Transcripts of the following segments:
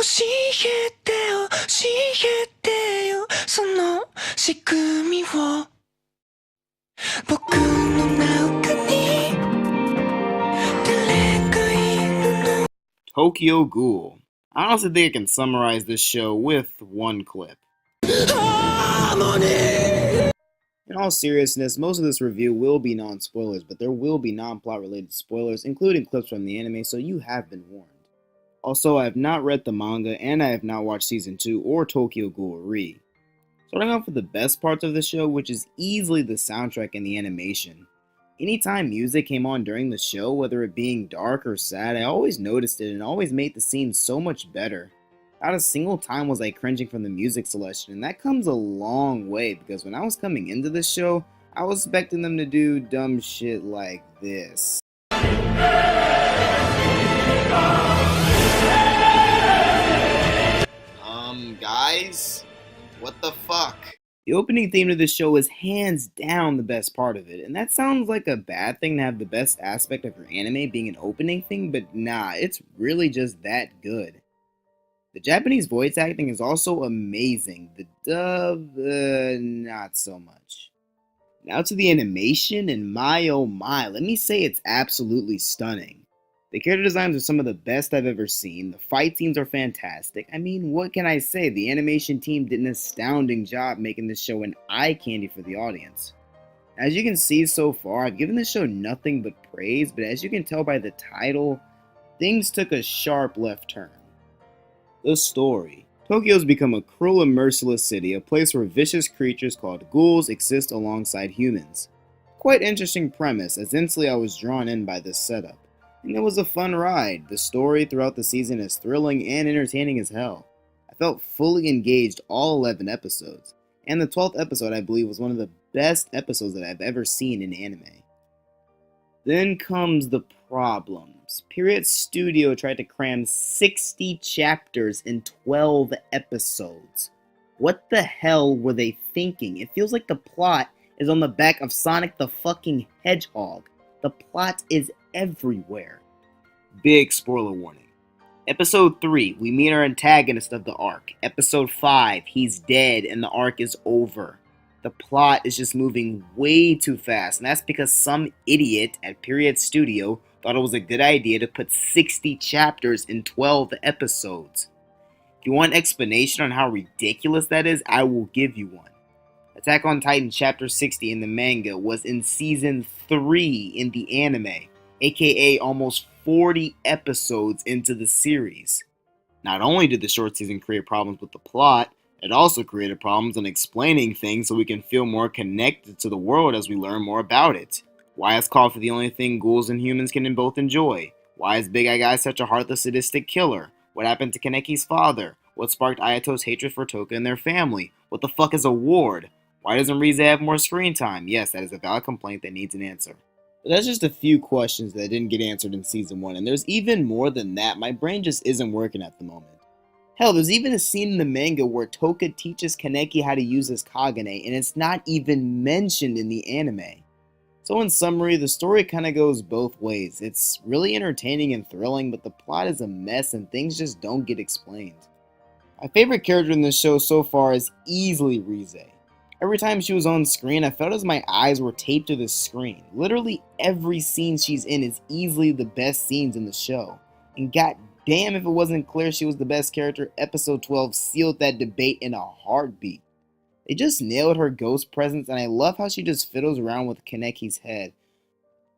えて教えてよその仕組みを僕の中に誰かいるの Tokyo Ghoul. I honestly think I can summarize this show with one clip. In all seriousness, most of this review will be non-spoilers, but there will be non-plot related spoilers, including clips from the anime, so you have been warned. Also, I have not read the manga, and I have not watched Season 2 or Tokyo Ghoul Re. Starting off with the best parts of the show, which is easily the soundtrack and the animation. Anytime music came on during the show, whether it being dark or sad, I always noticed it and always made the scene so much better. Not a single time was I cringing from the music selection, and that comes a long way because when I was coming into this show, I was expecting them to do dumb shit like this. Guys? What the fuck? The opening theme to this show is hands down the best part of it, and that sounds like a bad thing to have the best aspect of your anime being an opening thing, but nah, it's really just that good. The Japanese voice acting is also amazing, the dub, not so much. Now to the animation, and my oh my, let me say it's absolutely stunning. The character designs are some of the best I've ever seen, the fight scenes are fantastic. I mean, what can I say, the animation team did an astounding job making this show an eye candy for the audience. As you can see so far, I've given this show nothing but praise, but as you can tell by the title, things took a sharp left turn. The story. Tokyo's become a cruel and merciless city, a place where vicious creatures called ghouls exist alongside humans. Quite interesting premise, as instantly I was drawn in by this setup. And it was a fun ride. The story throughout the season is thrilling and entertaining as hell. I felt fully engaged all 11 episodes, and the 12th episode I believe was one of the best episodes that I've ever seen in anime. Then comes the problems. Period Studio tried to cram 60 chapters in 12 episodes. What the hell were they thinking? It feels like the plot is on the back of Sonic the fucking Hedgehog. The plot is everywhere. Big spoiler warning. Episode 3, we meet our antagonist of the arc. Episode 5, he's dead and the arc is over. The plot is just moving way too fast, and that's because some idiot at Period Studio thought it was a good idea to put 60 chapters in 12 episodes. If you want an explanation on how ridiculous that is, I will give you one. Attack on Titan Chapter 60 in the manga was in Season 3 in the anime, aka almost 40 episodes into the series. Not only did the short season create problems with the plot, it also created problems in explaining things so we can feel more connected to the world as we learn more about it. Why is coffee the only thing ghouls and humans can both enjoy? Why is Big Eye Guy such a heartless sadistic killer? What happened to Kaneki's father? What sparked Ayato's hatred for Toka and their family? What the fuck is a ward? Why doesn't Rize have more screen time? Yes, that is a valid complaint that needs an answer. But that's just a few questions that didn't get answered in Season 1, and there's even more than that. My brain just isn't working at the moment. Hell, there's even a scene in the manga where Toka teaches Kaneki how to use his Kagane, and it's not even mentioned in the anime. So in summary, the story kinda goes both ways. It's really entertaining and thrilling, but the plot is a mess and things just don't get explained. My favorite character in this show so far is easily Rize. Every time she was on screen, I felt as my eyes were taped to the screen. Literally every scene she's in is easily the best scenes in the show. And god damn if it wasn't clear she was the best character, episode 12 sealed that debate in a heartbeat. They just nailed her ghost presence, and I love how she just fiddles around with Kaneki's head.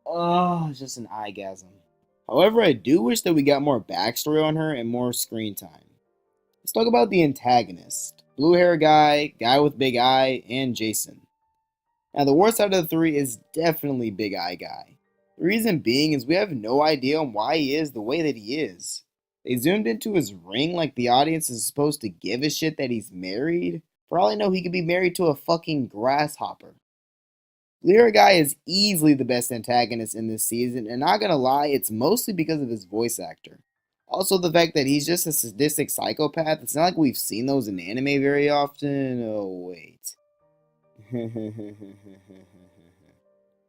Oh, it's just an eyegasm. However, I do wish that we got more backstory on her and more screen time. Let's talk about the antagonist. Blue hair guy, guy with big eye, and Jason. Now the worst out of the three is definitely Big Eye Guy. The reason being is we have no idea on why he is the way that he is. They zoomed into his ring like the audience is supposed to give a shit that he's married. For all I know, he could be married to a fucking grasshopper. Blue hair guy is easily the best antagonist in this season, and not gonna lie, it's mostly because of his voice actor. Also, the fact that he's just a sadistic psychopath, it's not like we've seen those in anime very often. Oh, wait.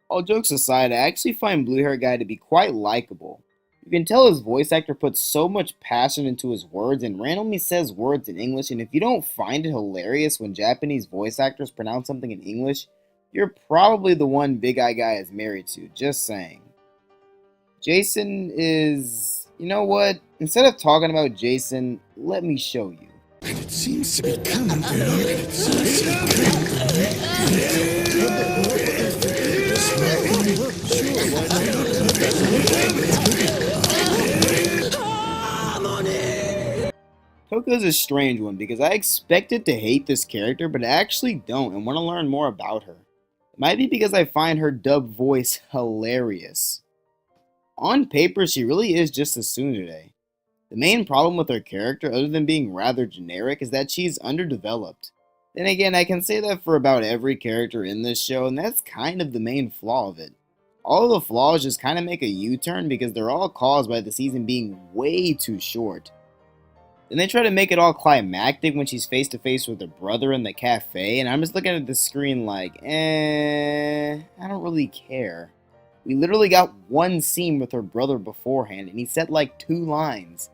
All jokes aside, I actually find Blue Hair Guy to be quite likable. You can tell his voice actor puts so much passion into his words and randomly says words in English, and if you don't find it hilarious when Japanese voice actors pronounce something in English, you're probably the one Big Eye Guy is married to, just saying. Jason is... You know what? Instead of talking about Jason, let me show you. And it seems to be coming through. Tokyo's a strange one because I expected to hate this character, but I actually don't and want to learn more about her. It might be because I find her dubbed voice hilarious. On paper, she really is just a tsundere. The main problem with her character, other than being rather generic, is that she's underdeveloped. Then again, I can say that for about every character in this show, and that's kind of the main flaw of it. All of the flaws just kind of make a U-turn because they're all caused by the season being way too short. Then they try to make it all climactic when she's face to face with her brother in the cafe, and I'm just looking at the screen like, I don't really care. We literally got one scene with her brother beforehand, and he said like 2 lines.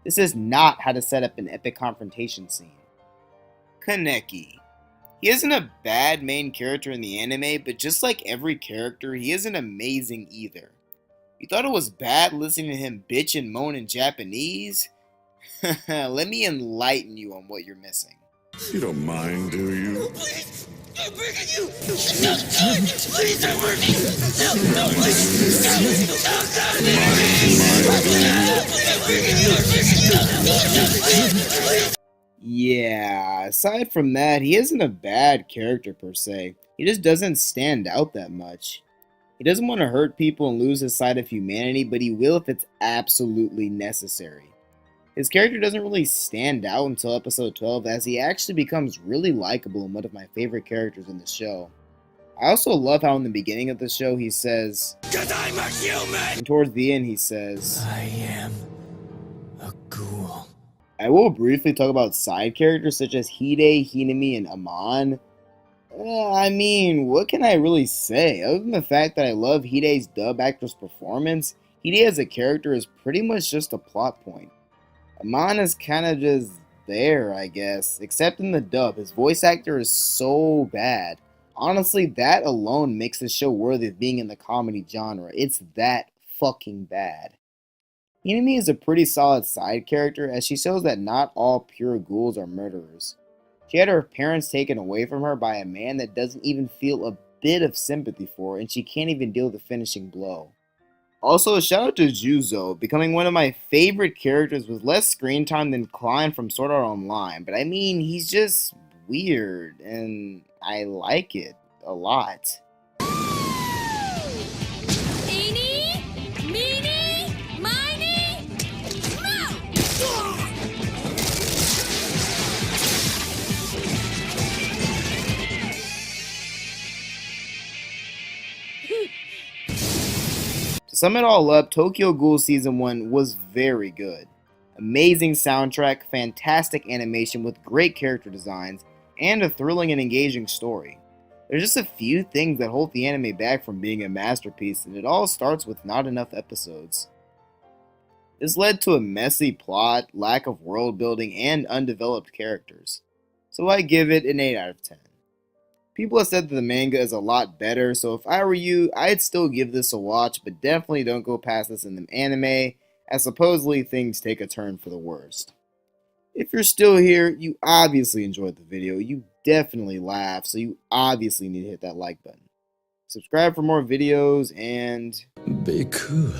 This is not how to set up an epic confrontation scene. KANEKI. He isn't a bad main character in the anime, but just like every character, he isn't amazing either. You thought it was bad listening to him bitch and moan in Japanese? Let me enlighten you on what you're missing. You don't mind, do you? No, please! I'm begging you! No, please, I'm working! No, please! No, Yeah, aside from that, he isn't a bad character per se. He just doesn't stand out that much. He doesn't want to hurt people and lose his side of humanity, but he will if it's absolutely necessary. His character doesn't really stand out until episode 12, as he actually becomes really likable and one of my favorite characters in the show. I also love how in the beginning of the show he says, "'Cause I'm a human!" And towards the end he says, I am a ghoul. I will briefly talk about side characters such as Hide, Hinami, and Amon. I mean, what can I really say? Other than the fact that I love Hide's dub actor's performance, Hide as a character is pretty much just a plot point. Amon is kind of just there, I guess, except in the dub. His voice actor is so bad. Honestly, that alone makes the show worthy of being in the comedy genre. It's that fucking bad. Hinami is a pretty solid side character, as she shows that not all pure ghouls are murderers. She had her parents taken away from her by a man that doesn't even feel a bit of sympathy for her, and she can't even deal with the finishing blow. Also, shout out to Juzo, becoming one of my favorite characters with less screen time than Klein from Sword Art Online, but I mean, he's just weird, and I like it a lot. Eeny, meeny, miny, moe! To sum it all up, Tokyo Ghoul Season 1 was very good. Amazing soundtrack, fantastic animation with great character designs, and a thrilling and engaging story. There's just a few things that hold the anime back from being a masterpiece, and it all starts with not enough episodes. This led to a messy plot, lack of world building, and undeveloped characters. So I give it an 8 out of 10. People have said that the manga is a lot better, so if I were you, I'd still give this a watch, but definitely don't go past this in the anime, as supposedly things take a turn for the worst. If you're still here, you obviously enjoyed the video, you definitely laughed, so you obviously need to hit that like button. Subscribe for more videos, and Be cool.